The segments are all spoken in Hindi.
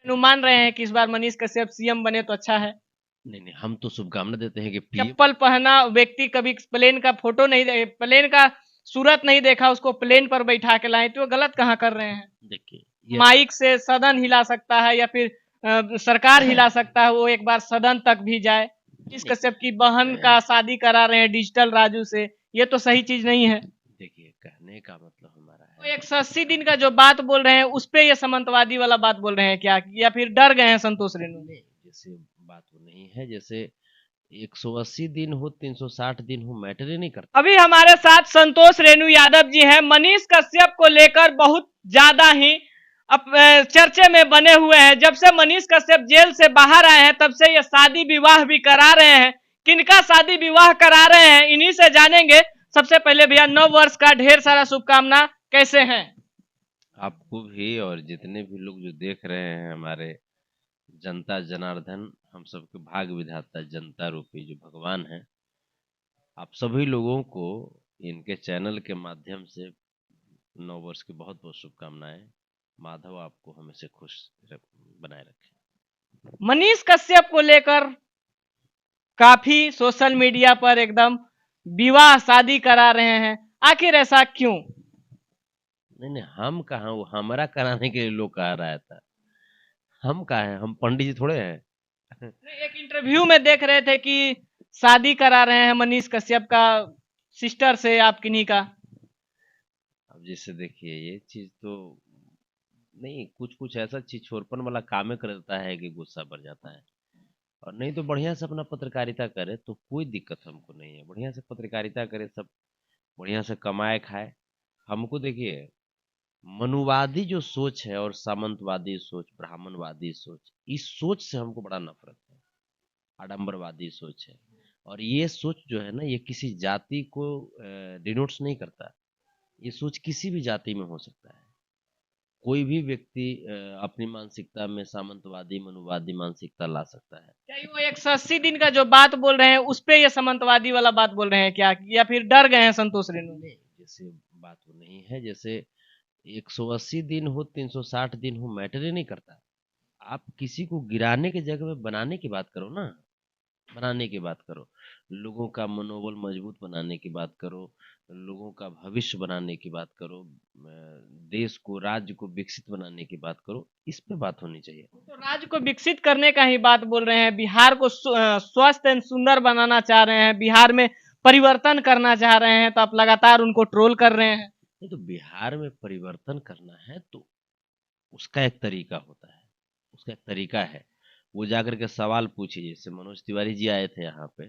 अनुमान रहे हैं कि इस बार मनीष कश्यप सीएम बने तो अच्छा है। नहीं नहीं, हम तो शुभकामना देते हैं कि पीएम। चप्पल पहना व्यक्ति कभी प्लेन का फोटो नहीं प्लेन का सूरत नहीं देखा, उसको प्लेन पर बैठा के लाए, तो वो गलत कहाँ कर रहे हैं। देखिए ये माइक से सदन हिला सकता है या फिर सरकार हिला सकता है, वो एक बार सदन तक भी जाए। मनीष नहीं कश्यप की बहन का शादी करा रहे हैं डिजिटल राजू से, ये तो सही चीज नहीं है। देखिए, कहने का मतलब हमारा तो है। 180 दिन का जो बात बोल रहे हैं उस पे ये सामंतवादी वाला बात बोल रहे हैं क्या, या फिर डर गए हैं संतोष रेणु। नहीं, जैसे बात वो नहीं है, जैसे 180 दिन हो 360 दिन हो मैटर ही नहीं करता। अभी हमारे साथ संतोष रेणु यादव जी हैं। मनीष कश्यप को लेकर बहुत ज्यादा ही चर्चे में बने हुए हैं। जब से मनीष कश्यप जेल से बाहर आए हैं तब से ये शादी विवाह भी करा रहे हैं। किनका शादी विवाह करा रहे हैं इन्हीं से जानेंगे। सबसे पहले भैया, नव वर्ष का ढेर सारा शुभकामना, कैसे हैं। आपको भी और जितने भी लोग जो देख रहे हैं, हमारे जनता जनार्दन, हम सबके भाग विधाता जनता रूपी जो भगवान है, आप सभी लोगों को इनके चैनल के माध्यम से नव वर्ष की बहुत बहुत शुभकामनाएं। माधव आपको हमेशा खुश बनाए रखे। मनीष कश्यप को लेकर काफी सोशल मीडिया पर एकदम विवाह शादी करा रहे हैं, आखिर ऐसा क्यों। नहीं नहीं, हम कहाँ, वो हमारा कराने के लिए लोग कह रहा था। हम कहाँ हैं, हम पंडित जी थोड़े हैं। एक इंटरव्यू में देख रहे थे कि शादी करा रहे हैं मनीष कश्यप का सिस्टर से, आप किन्हीं का। अब जैसे देखिए, ये चीज तो नहीं, कुछ कुछ ऐसा चीज छोरपन वाला काम करता है कि गुस्सा बढ़ जाता है। और नहीं तो बढ़िया से अपना पत्रकारिता करे तो कोई दिक्कत हमको नहीं है। बढ़िया से पत्रकारिता करे, सब बढ़िया से कमाए खाए। हमको देखिए, मनुवादी जो सोच है और सामंतवादी सोच, ब्राह्मणवादी सोच, इस सोच से हमको बड़ा नफरत है। आडंबरवादी सोच है। और ये सोच जो है ना, ये किसी जाति को डिनोट्स नहीं करता। ये सोच किसी भी जाति में हो सकता है। कोई भी व्यक्ति अपनी मानसिकता में सामंतवादी मनुवादी मानसिकता ला सकता है। क्या ये वो 180 दिन का जो बात बोल रहे हैं उस पे ये सामंतवादी वाला बात बोल रहे हैं क्या, या फिर डर गए हैं संतोष रेणु। नहीं, जैसे बात वो नहीं है, जैसे 180 दिन हो 360 दिन हो मैटर ही नहीं करता। आप किसी को गिराने की जगह में बनाने की बात करो ना। बनाने की बात करो, लोगों का मनोबल मजबूत बनाने की बात करो, लोगों का भविष्य बनाने की बात करो, देश को राज्य को विकसित बनाने की बात करो। इस पे बात होनी चाहिए। तो राज्य को विकसित करने का ही बात बोल रहे हैं, बिहार को स्वस्थ एंड सुंदर बनाना चाह रहे हैं, बिहार में परिवर्तन करना चाह रहे हैं, तो आप लगातार उनको ट्रोल कर रहे हैं। नहीं तो बिहार में परिवर्तन करना है तो उसका एक तरीका होता है, उसका एक तरीका है। वो जाकर के सवाल पूछिए, जैसे मनोज तिवारी जी आए थे यहाँ पे,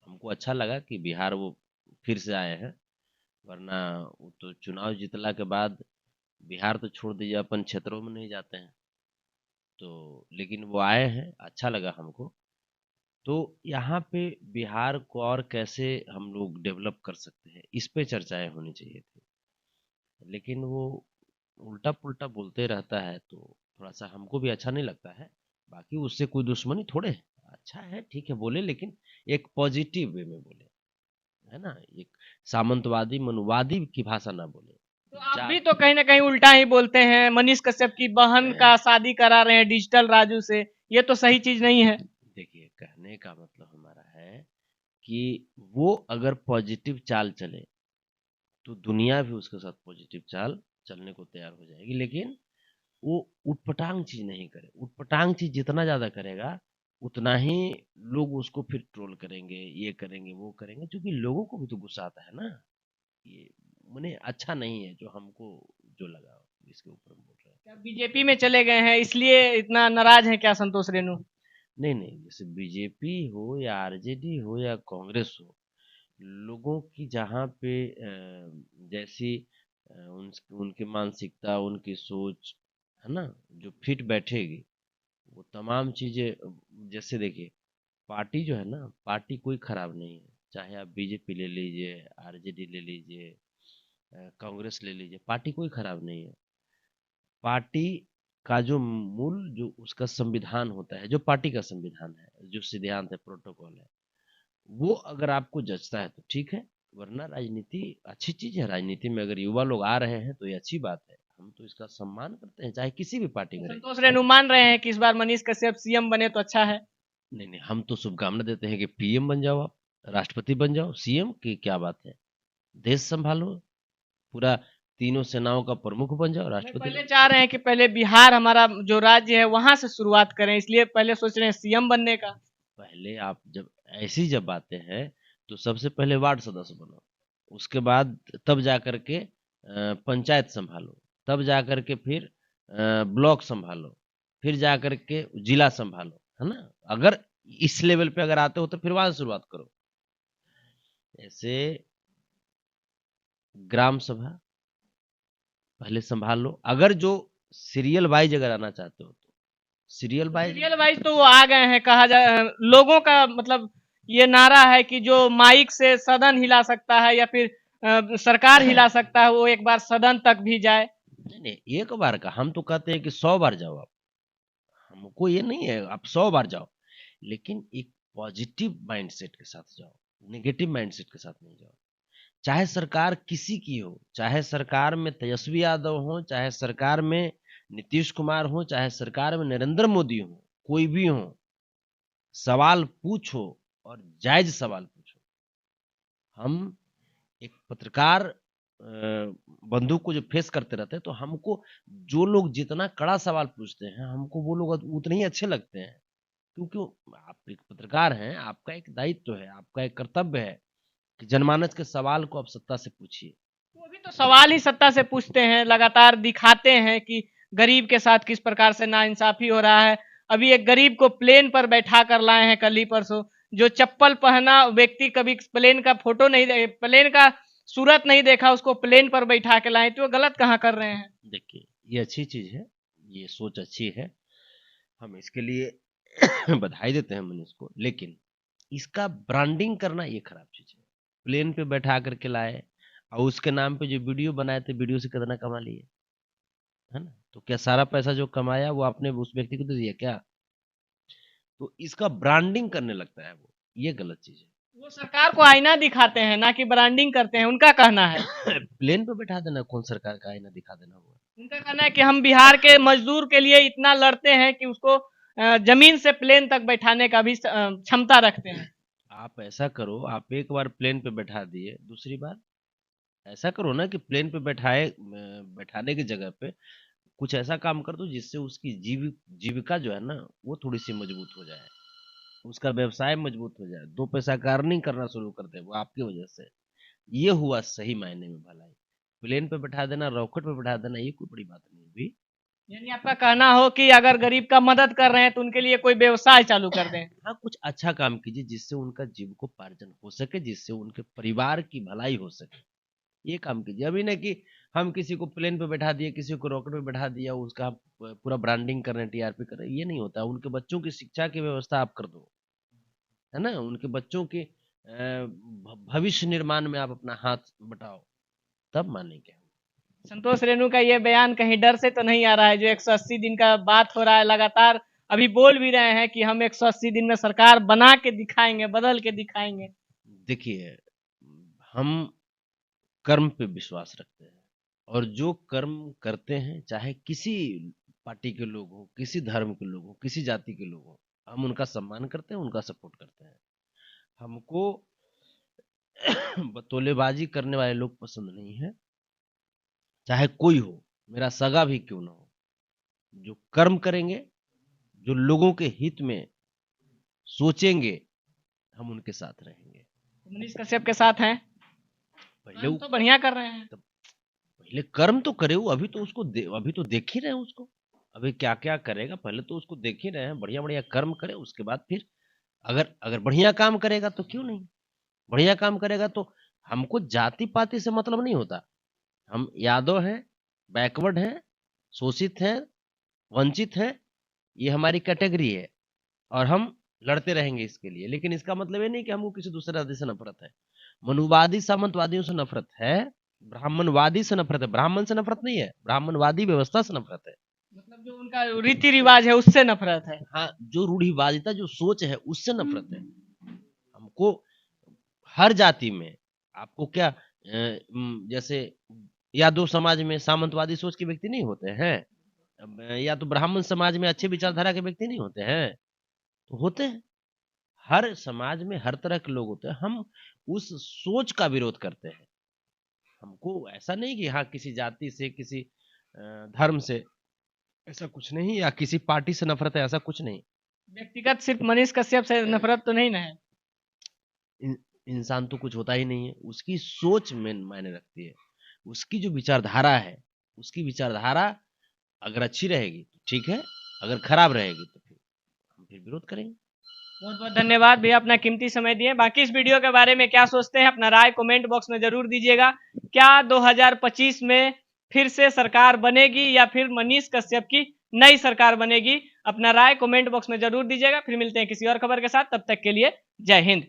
हमको अच्छा लगा कि बिहार वो फिर से आए हैं। वरना वो तो चुनाव जीतला के बाद बिहार तो छोड़ दीजिए, अपन क्षेत्रों में नहीं जाते हैं। तो लेकिन वो आए हैं, अच्छा लगा हमको। तो यहाँ पे बिहार को और कैसे हम लोग डेवलप कर सकते हैं, इस पे चर्चाएं होनी चाहिए थी। लेकिन वो उल्टा पुल्टा बोलते रहता है तो थोड़ा सा हमको भी अच्छा नहीं लगता है। बाकी उससे कोई दुश्मनी थोड़े है। अच्छा है, ठीक है, बोले, लेकिन एक पॉजिटिव वे में बोले, है ना। एक सामंतवादी मनुवादी की भाषा ना बोले। तो आप भी तो कहीं ना कहीं उल्टा ही बोलते हैं। मनीष कश्यप की बहन का शादी करा रहे हैं डिजिटल राजू से, ये तो सही चीज नहीं है। देखिए, कहने का मतलब हमारा है कि वो अगर पॉजिटिव चाल चले तो दुनिया भी उसके साथ पॉजिटिव चाल चलने को तैयार हो जाएगी। लेकिन वो उटपटांग चीज नहीं करे। उटपटांग चीज जितना ज्यादा करेगा उतना ही लोग उसको फिर ट्रोल करेंगे, ये करेंगे वो करेंगे, क्योंकि लोगों को भी तो गुस्सा आता है ना। ये मैंने अच्छा नहीं है जो हमको जो लगा इसके ऊपर हम बोल रहे हैं। क्या बीजेपी में चले गए हैं इसलिए इतना नाराज है क्या संतोष रेणु। नहीं नहीं, जैसे बीजेपी हो या आरजेडी हो या कांग्रेस हो, लोगों की जहाँ पे जैसी उनकी मानसिकता उनकी सोच है ना, जो फिट बैठेगी, वो तमाम चीजें। जैसे देखिए, पार्टी जो है ना, पार्टी कोई खराब नहीं है। चाहे आप बीजेपी ले लीजिए, आरजेडी ले लीजिए, कांग्रेस ले लीजिए, पार्टी कोई खराब नहीं है। पार्टी का जो मूल जो उसका संविधान होता है, जो पार्टी का संविधान है, जो सिद्धांत है, प्रोटोकॉल है, वो अगर आपको जचता है तो ठीक है। वरना राजनीति अच्छी चीज है। राजनीति में अगर युवा लोग आ रहे हैं तो ये अच्छी बात है। हम तो इसका सम्मान करते हैं, चाहे किसी भी पार्टी में रहे। संतोष रेणु मान रहे हैं कि इस बार मनीष कश्यप सीएम बने तो अच्छा है। नहीं नहीं, हम तो शुभकामना देते हैं कि पीएम बन जाओ, आप राष्ट्रपति बन जाओ, सीएम की क्या बात है, देश संभालो, पूरा तीनों सेनाओं का प्रमुख बन जाओ, नहीं, राष्ट्रपति पहले बन चाह रहे हैं कि पहले बिहार हमारा जो राज्य है वहां से शुरुआत करें, इसलिए पहले सोच रहे हैं सीएम बनने का। पहले आप जब ऐसी जब बातें हैं तो सबसे पहले वार्ड सदस्य बनो, उसके बाद तब जा करके पंचायत संभालो, तब जा करके फिर ब्लॉक संभालो, फिर जा करके जिला संभालो, है ना। अगर इस लेवल पे अगर आते हो तो फिर वहां से शुरुआत करो। ऐसे ग्राम सभा पहले संभाल लो, अगर जो सीरियल वाइज अगर आना चाहते हो तो सीरियल वाइज। सीरियल वाइज तो वो आ गए हैं, कहा जाए लोगों का मतलब ये नारा है कि जो माइक से सदन हिला सकता है या फिर सरकार हिला सकता है वो एक बार सदन तक भी जाए। नहीं नहीं, एक बार का हम तो कहते हैं कि 100 बार जाओ आप, हमको ये नहीं है आप 100 बार जाओ, लेकिन एक पॉजिटिव माइंडसेट के साथ जाओ, नेगेटिव माइंडसेट के साथ नहीं जाओ। चाहे सरकार किसी की हो, चाहे सरकार में तेजस्वी यादव हो, चाहे सरकार में नीतीश कुमार हो, चाहे सरकार में नरेंद्र मोदी हो, कोई भी हो, सवाल पूछो और जायज सवाल पूछो। हम एक पत्रकार बंधु को जो फेस करते रहते हैं तो हमको जो लोग जितना कड़ा सवाल पूछते हैं हमको वो लोग उतने ही अच्छे लगते हैं, क्योंकि आप एक पत्रकार हैं, आपका एक दायित्व है, आपका एक कर्तव्य है कि जनमानस के सवाल को आप सत्ता से पूछिए। वो भी तो सवाल ही सत्ता से पूछते हैं, लगातार दिखाते हैं कि गरीब के साथ किस प्रकार से नाइंसाफी हो रहा है। अभी एक गरीब को प्लेन पर बैठा कर लाए हैं कल ही परसों, जो चप्पल पहना व्यक्ति कभी प्लेन का फोटो नहीं, प्लेन का सूरत नहीं देखा, उसको प्लेन पर बैठा के लाए, तो वो गलत कहाँ कर रहे हैं। देखिए ये अच्छी चीज है, ये सोच अच्छी है, हम इसके लिए बधाई देते हैं मनीष को, लेकिन इसका ब्रांडिंग करना ये खराब चीज है। प्लेन पे बैठा करके लाए और उसके नाम पे जो वीडियो बनाए थे, वीडियो से कितना कमा लिए, है ना। तो क्या सारा पैसा जो कमाया वो आपने उस व्यक्ति को दे दिया क्या? तो इसका ब्रांडिंग करने लगता है वो, ये गलत चीज है। वो सरकार को आईना दिखाते हैं ना कि ब्रांडिंग करते हैं, उनका कहना है। प्लेन पे बैठा देना कौन सरकार का आईना दिखा देना हुआ? उनका कहना है कि हम बिहार के मजदूर के लिए इतना लड़ते हैं कि उसको जमीन से प्लेन तक बैठाने का भी क्षमता रखते हैं। आप ऐसा करो, आप एक बार प्लेन पे बैठा दिए, दूसरी बार ऐसा करो ना कि प्लेन पे बैठाने की जगह पे कुछ ऐसा काम कर दो जिससे उसकी जीविका जो है ना वो थोड़ी सी मजबूत हो जाए, उसका व्यवसाय मजबूत हो जाए, दो पैसा का अर्निंग करना शुरू कर दे वो आपकी वजह से। ये हुआ सही मायने में भलाई। प्लेन पे बैठा देना, रॉकेट पे बैठा देना, ये कोई बड़ी बात नहीं भी। यानी आपका कहना हो कि अगर गरीब का मदद कर रहे हैं तो उनके लिए कोई व्यवसाय चालू कर दें। हाँ, कुछ अच्छा काम कीजिए जिससे उनका जीविकोपार्जन हो सके, जिससे उनके परिवार की भलाई हो सके, ये काम कीजिए। अभी नहीं कि हम किसी को प्लेन पे बैठा दिए, किसी को रॉकेट पे बैठा दिया, उसका पूरा ब्रांडिंग कर रहे हैं, टीआरपी कर रहे हैं, ये नहीं होता। उनके बच्चों की शिक्षा की व्यवस्था आप कर दो, है ना, उनके बच्चों के भविष्य निर्माण में आप अपना हाथ बटाओ, तब मानेंगे। संतोष रेणु का ये बयान कहीं डर से तो नहीं आ रहा है? जो 180 दिन का बात हो रहा है, लगातार अभी बोल भी रहे हैं कि हम 180 दिन में सरकार बना के दिखाएंगे, बदल के दिखाएंगे। देखिए, हम कर्म पे विश्वास रखते हैं और जो कर्म करते हैं, चाहे किसी पार्टी के लोग हो, किसी धर्म के लोग हो, किसी जाति के लोग हो, हम उनका सम्मान करते हैं, उनका सपोर्ट करते हैं। हमको बतौलेबाजी करने वाले लोग पसंद नहीं है, चाहे कोई हो, मेरा सगा भी क्यों ना हो। जो कर्म करेंगे, जो लोगों के हित में सोचेंगे, हम उनके साथ रहेंगे। मनीष कश्यप के साथ हैं, पहले तो बढ़िया कर रहे हैं। पहले कर्म तो करे वो, अभी तो अभी तो देख ही रहे हैं उसको, अभी क्या क्या करेगा, पहले तो उसको देख ही रहे हैं। बढ़िया बढ़िया कर्म करे, उसके बाद फिर अगर अगर बढ़िया काम करेगा तो क्यों नहीं, बढ़िया काम करेगा तो हमको जाति पाति से मतलब नहीं होता। हम यादव हैं, बैकवर्ड हैं, शोषित हैं, वंचित हैं, ये हमारी कैटेगरी है और हम लड़ते रहेंगे इसके लिए। लेकिन इसका मतलब ये नहीं कि हमको किसी दूसरे जाति से नफरत है। मनुवादी सामंतवादियों से नफरत है, ब्राह्मणवादी से नफरत है। ब्राह्मण से नफरत नहीं है, ब्राह्मणवादी व्यवस्था से नफरत है। मतलब जो उनका रीति रिवाज है उससे नफरत है। हाँ, जो रूढ़िवादिता जो सोच है उससे नफरत है। हमको हर जाति में आपको क्या जैसे यादव समाज में सामंतवादी सोच के व्यक्ति नहीं होते हैं, या तो ब्राह्मण समाज में अच्छे विचारधारा के व्यक्ति नहीं होते हैं, तो होते हैं। हर समाज में हर तरह के लोग होते हैं। हम उस सोच का विरोध करते हैं। हमको ऐसा नहीं कि हाँ किसी जाति से, किसी धर्म से, ऐसा कुछ नहीं, या किसी पार्टी से नफरत है, ऐसा कुछ नहीं। व्यक्तिगत सिर्फ मनीष कश्यप से नफरत तो नहीं ना है? इंसान तो कुछ होता ही नहीं है, उसकी सोच में मायने रखती है। उसकी जो विचारधारा है, उसकी विचारधारा अगर अच्छी रहेगी तो ठीक है, अगर खराब रहेगी तो फिर विरोध करेंगे। बहुत बहुत धन्यवाद भैया, अपना कीमती समय दिए। बाकी इस वीडियो के बारे में क्या सोचते हैं, अपना राय कमेंट बॉक्स में जरूर दीजिएगा। क्या 2025 में फिर से सरकार बनेगी या फिर मनीष कश्यप की नई सरकार बनेगी? अपना राय कमेंट बॉक्स में जरूर दीजिएगा। फिर मिलते हैं किसी और खबर के साथ, तब तक के लिए जय हिंद।